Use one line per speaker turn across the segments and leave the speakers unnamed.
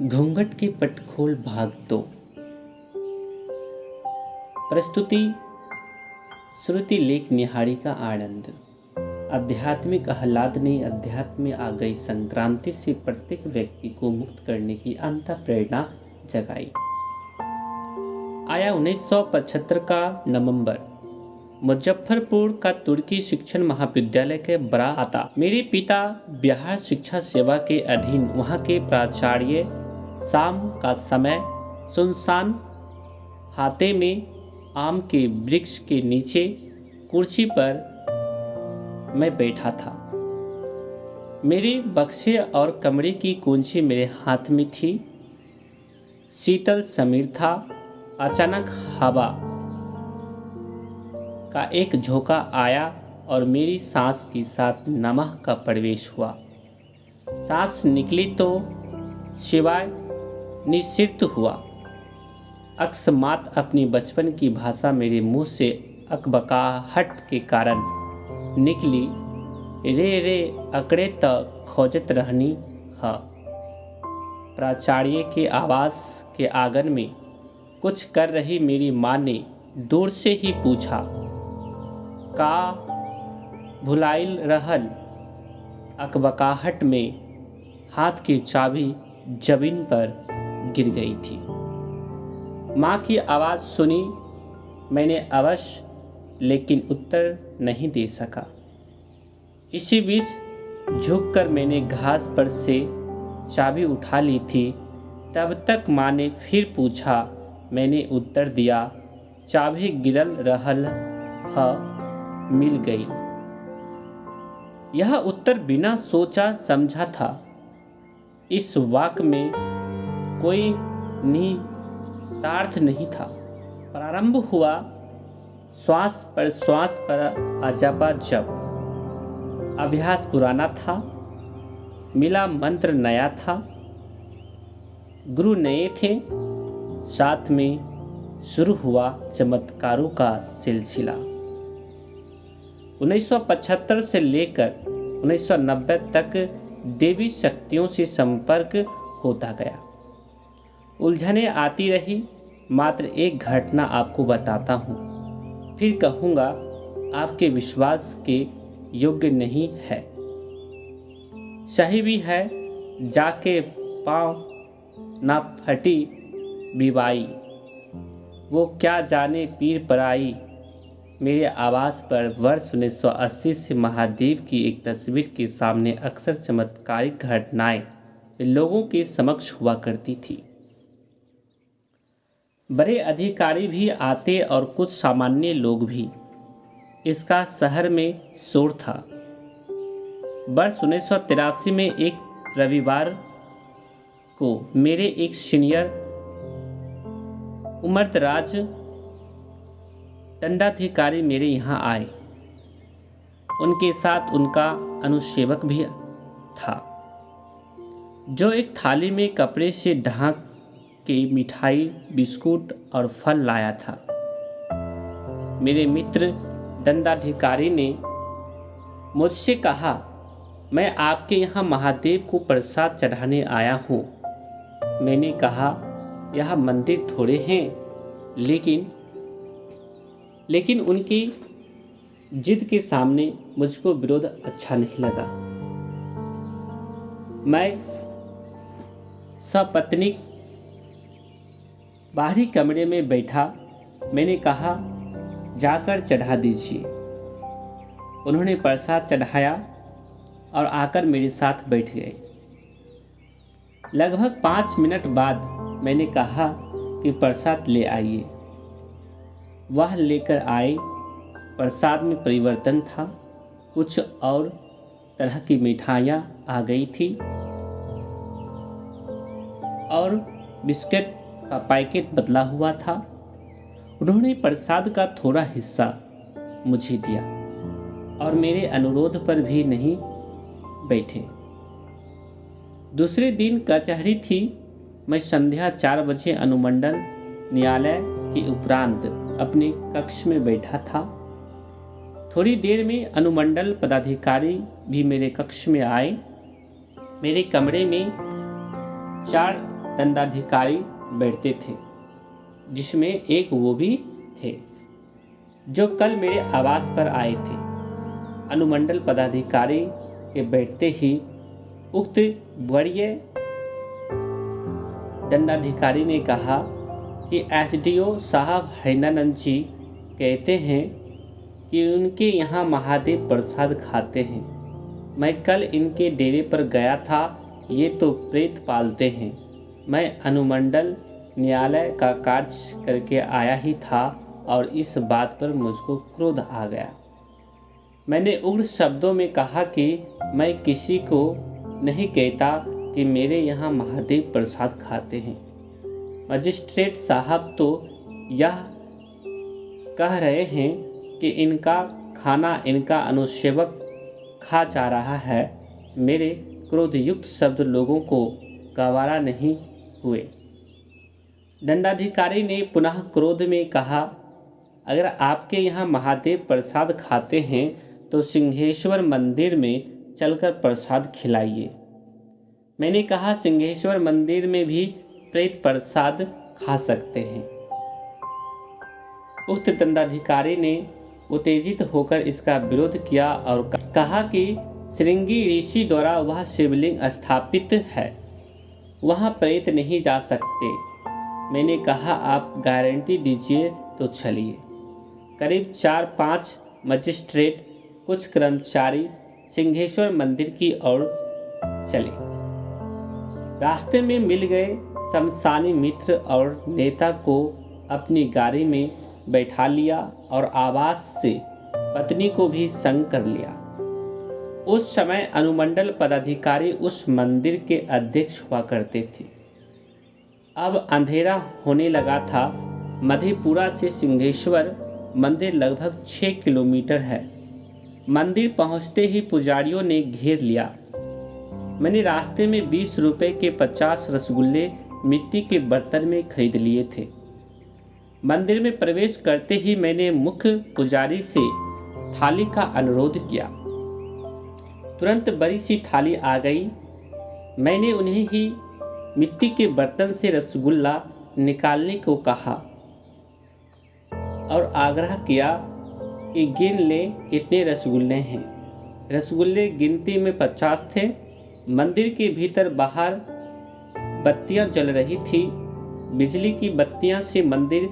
घूंघट के पट खोल भाग 2। प्रस्तुति श्रुति लेख निहारी का आनंद। आध्यात्मिक आह्लाद ने अध्यात्म में आ गई संक्रांति से प्रत्येक व्यक्ति को मुक्त करने की अंतः प्रेरणा जगाई। आया 1975 का नवंबर। मुजफ्फरपुर का तुर्की शिक्षण महाविद्यालय के बड़ा आता। मेरे पिता बिहार शिक्षा सेवा के अधीन वहाँ के प्राचार्य। शाम का समय सुनसान हाथे में आम के वृक्ष के नीचे कुर्सी पर मैं बैठा था। मेरे बक्से और कमरे की कुंजी मेरे हाथ में थी। शीतल समीर था। अचानक हवा का एक झोंका आया और मेरी सांस के साथ नमक का प्रवेश हुआ। सांस निकली तो शिवाय निश्चित हुआ। अकस्मात अपनी बचपन की भाषा मेरे मुंह से अकबकाहट के कारण निकली। रे रे अकड़े तक खोजत रहनी है। प्राचार्य के आवास के आंगन में कुछ कर रही मेरी माँ ने दूर से ही पूछा, का भुलाइल रहल। अकबकाहट में हाथ की चाबी जमीन पर गिर गई थी। माँ की आवाज़ सुनी मैंने अवश्य, लेकिन उत्तर नहीं दे सका। इसी बीच झुककर मैंने घास पर से चाबी उठा ली थी। तब तक माँ ने फिर पूछा। मैंने उत्तर दिया, चाबी गिरल रहल ह, मिल गई। यह उत्तर बिना सोचा समझा था। इस वाक्य में कोई निहितार्थ नहीं था। प्रारंभ हुआ श्वास पर अजबा जब। अभ्यास पुराना था, मिला मंत्र नया था, गुरु नए थे। साथ में शुरू हुआ चमत्कारों का सिलसिला। 1975 से लेकर 1990 तक देवी शक्तियों से संपर्क होता गया। उलझने आती रही। मात्र एक घटना आपको बताता हूँ, फिर कहूँगा आपके विश्वास के योग्य नहीं है। सही भी है। जाके पाँव ना फटी बिबाई, वो क्या जाने पीर पराई। मेरे आवास पर वर्ष 1980 से महादेव की एक तस्वीर के सामने अक्सर चमत्कारिक घटनाएं लोगों के समक्ष हुआ करती थी। बड़े अधिकारी भी आते और कुछ सामान्य लोग भी। इसका शहर में शोर था। वर्ष 1983 में एक रविवार को मेरे एक सीनियर उम्रदराज दंडाधिकारी मेरे यहाँ आए। उनके साथ उनका अनुसेवक भी था, जो एक थाली में कपड़े से ढक के मिठाई, बिस्कुट और फल लाया था। मेरे मित्र दंडाधिकारी ने मुझसे कहा, मैं आपके यहाँ महादेव को प्रसाद चढ़ाने आया हूँ। मैंने कहा, यह मंदिर थोड़े हैं, लेकिन उनकी जिद के सामने मुझको विरोध अच्छा नहीं लगा। मैं सपत्नीक बाहरी कमरे में बैठा। मैंने कहा, जाकर चढ़ा दीजिए। उन्होंने प्रसाद चढ़ाया और आकर मेरे साथ बैठ गए। लगभग 5 मिनट बाद मैंने कहा कि प्रसाद ले आइए। वह लेकर आए। प्रसाद में परिवर्तन था। कुछ और तरह की मिठाइयाँ आ गई थी और बिस्किट का पैकेट बदला हुआ था। उन्होंने प्रसाद का थोड़ा हिस्सा मुझे दिया और मेरे अनुरोध पर भी नहीं बैठे। दूसरे दिन कचहरी थी। मैं संध्या 4 बजे अनुमंडल न्यायालय के उपरांत अपने कक्ष में बैठा था। थोड़ी देर में अनुमंडल पदाधिकारी भी मेरे कक्ष में आए। मेरे कमरे में 4 दंडाधिकारी बैठते थे, जिसमें एक वो भी थे जो कल मेरे आवास पर आए थे। अनुमंडल पदाधिकारी के बैठते ही उक्त वरीय दंडाधिकारी ने कहा कि एसडीओ साहब हरिंदानंद जी कहते हैं कि उनके यहाँ महादेव प्रसाद खाते हैं। मैं कल इनके डेरे पर गया था, ये तो प्रेत पालते हैं। मैं अनुमंडल न्यायालय का कार्य करके आया ही था और इस बात पर मुझको क्रोध आ गया। मैंने उग्र शब्दों में कहा कि मैं किसी को नहीं कहता कि मेरे यहाँ महादेव प्रसाद खाते हैं। मजिस्ट्रेट साहब तो यह कह रहे हैं कि इनका खाना इनका अनुसेवक खा जा रहा है। मेरे क्रोधयुक्त शब्द लोगों को गवारा नहीं हुए। दंडाधिकारी ने पुनः क्रोध में कहा, अगर आपके यहाँ महादेव प्रसाद खाते हैं तो सिंहेश्वर मंदिर में चलकर प्रसाद खिलाइए। मैंने कहा, सिंहेश्वर मंदिर में भी प्रेत प्रसाद खा सकते हैं। उक्त दंडाधिकारी ने उत्तेजित होकर इसका विरोध किया और कहा कि श्रृंगी ऋषि द्वारा वह शिवलिंग स्थापित है, वहाँ प्रेत नहीं जा सकते। मैंने कहा, आप गारंटी दीजिए तो चलिए। करीब 4-5 मजिस्ट्रेट, कुछ कर्मचारी सिंहेश्वर मंदिर की ओर चले। रास्ते में मिल गए शमशानी मित्र और नेता को अपनी गाड़ी में बैठा लिया और आवास से पत्नी को भी संग कर लिया। उस समय अनुमंडल पदाधिकारी उस मंदिर के अध्यक्ष हुआ करते थे। अब अंधेरा होने लगा था। मधेपुरा से सिंहेश्वर मंदिर लगभग 6 किलोमीटर है। मंदिर पहुंचते ही पुजारियों ने घेर लिया। मैंने रास्ते में 20 रुपए के 50 रसगुल्ले मिट्टी के बर्तन में खरीद लिए थे। मंदिर में प्रवेश करते ही मैंने मुख्य पुजारी से थाली का अनुरोध किया। तुरंत बड़ी सी थाली आ गई। मैंने उन्हें ही मिट्टी के बर्तन से रसगुल्ला निकालने को कहा और आग्रह किया कि गिन ले कितने रसगुल्ले हैं। रसगुल्ले गिनती में 50 थे। मंदिर के भीतर बाहर बत्तियां जल रही थी। बिजली की बत्तियां से मंदिर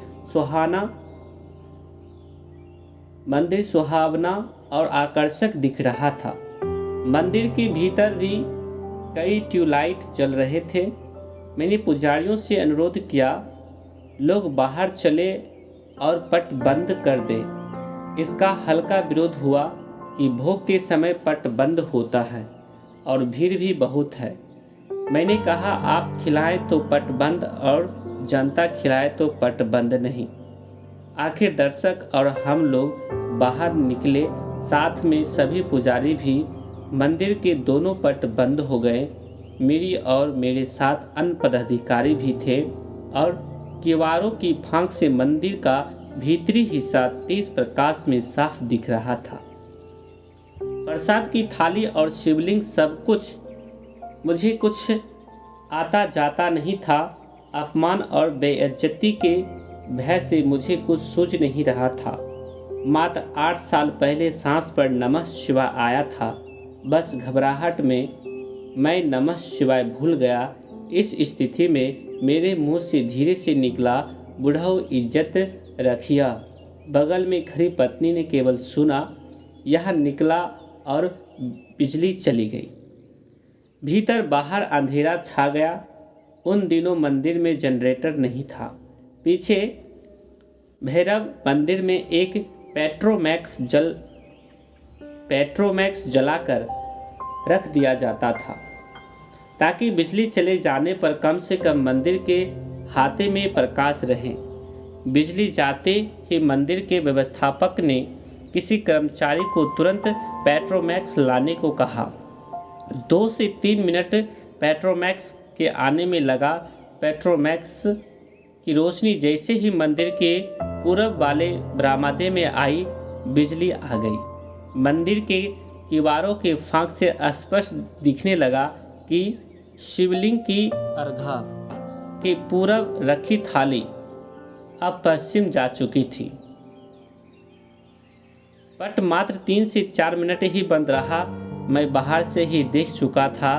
सुहावना और आकर्षक दिख रहा था। मंदिर के भीतर भी कई ट्यूबलाइट जल रहे थे। मैंने पुजारियों से अनुरोध किया, लोग बाहर चले और पट बंद कर दे। इसका हल्का विरोध हुआ कि भोग के समय पट बंद होता है और भीड़ भी बहुत है। मैंने कहा, आप खिलाएं तो पट बंद और जनता खिलाए तो पट बंद नहीं। आखिर दर्शक और हम लोग बाहर निकले, साथ में सभी पुजारी भी। मंदिर के दोनों पट बंद हो गए। मेरी और मेरे साथ अन्य पदाधिकारी भी थे और किवाड़ों की फांक से मंदिर का भीतरी हिस्सा तेज प्रकाश में साफ दिख रहा था। प्रसाद की थाली और शिवलिंग सब कुछ मुझे कुछ आता जाता नहीं था। अपमान और बेइज्जती के भय से मुझे कुछ सूझ नहीं रहा था। मात्र 8 साल पहले सांस पर नमः शिवाय आया था। बस घबराहट में मैं नमः शिवाय भूल गया। इस स्थिति में मेरे मुंह से धीरे से निकला, बुढ़ऊ इज्जत रखिया। बगल में खड़ी पत्नी ने केवल सुना, यह निकला और बिजली चली गई। भीतर बाहर अंधेरा छा गया। उन दिनों मंदिर में जनरेटर नहीं था। पीछे भैरव मंदिर में एक पेट्रोमैक्स जलाकर रख दिया जाता था ताकि बिजली चले जाने पर कम से कम मंदिर के हाथे में प्रकाश रहे। बिजली जाते ही मंदिर के व्यवस्थापक ने किसी कर्मचारी को तुरंत पेट्रोमैक्स लाने को कहा। 2 से 3 मिनट पेट्रोमैक्स के आने में लगा। पेट्रोमैक्स की रोशनी जैसे ही मंदिर के पूरब वाले बरामदे में आई, बिजली आ गई। मंदिर के किवाड़ों के फांक से स्पष्ट दिखने लगा कि शिवलिंग की अर्घा कि पूरब रखी थाली अब पश्चिम जा चुकी थी। पट मात्र 3 से 4 मिनट ही बंद रहा। मैं बाहर से ही देख चुका था।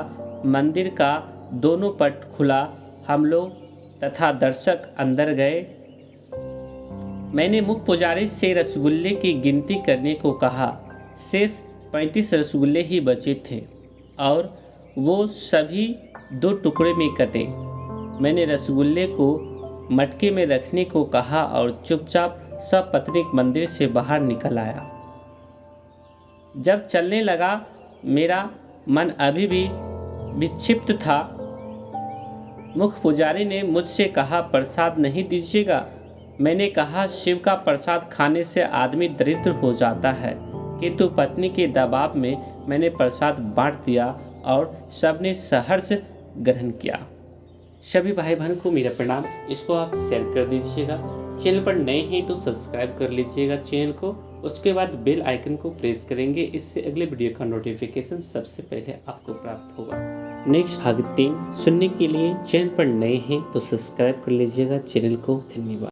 मंदिर का दोनों पट खुला। हम लोग तथा दर्शक अंदर गए। मैंने मुख्य पुजारी से रसगुल्ले की गिनती करने को कहा। शेष 35 रसगुल्ले ही बचे थे और वो सभी 2 टुकड़े में कटे। मैंने रसगुल्ले को मटके में रखने को कहा और चुपचाप सपत्नीक मंदिर से बाहर निकल आया। जब चलने लगा मेरा मन अभी भी विक्षिप्त था। मुख्य पुजारी ने मुझसे कहा, प्रसाद नहीं दीजिएगा। मैंने कहा, शिव का प्रसाद खाने से आदमी दरिद्र हो जाता है, किंतु पत्नी के दबाव में मैंने प्रसाद बांट दिया और सबने सहर्ष ग्रहण किया। सभी भाई बहन को मेरा प्रणाम। इसको आप शेयर कर दीजिएगा। चैनल पर नए हैं तो सब्सक्राइब कर लीजिएगा चैनल को। उसके बाद बेल आइकन को प्रेस करेंगे, इससे अगले वीडियो का नोटिफिकेशन सबसे पहले आपको प्राप्त होगा। नेक्स्ट भाग 3 सुनने के लिए चैनल पर नए हैं तो सब्सक्राइब कर लीजिएगा चैनल को। धन्यवाद।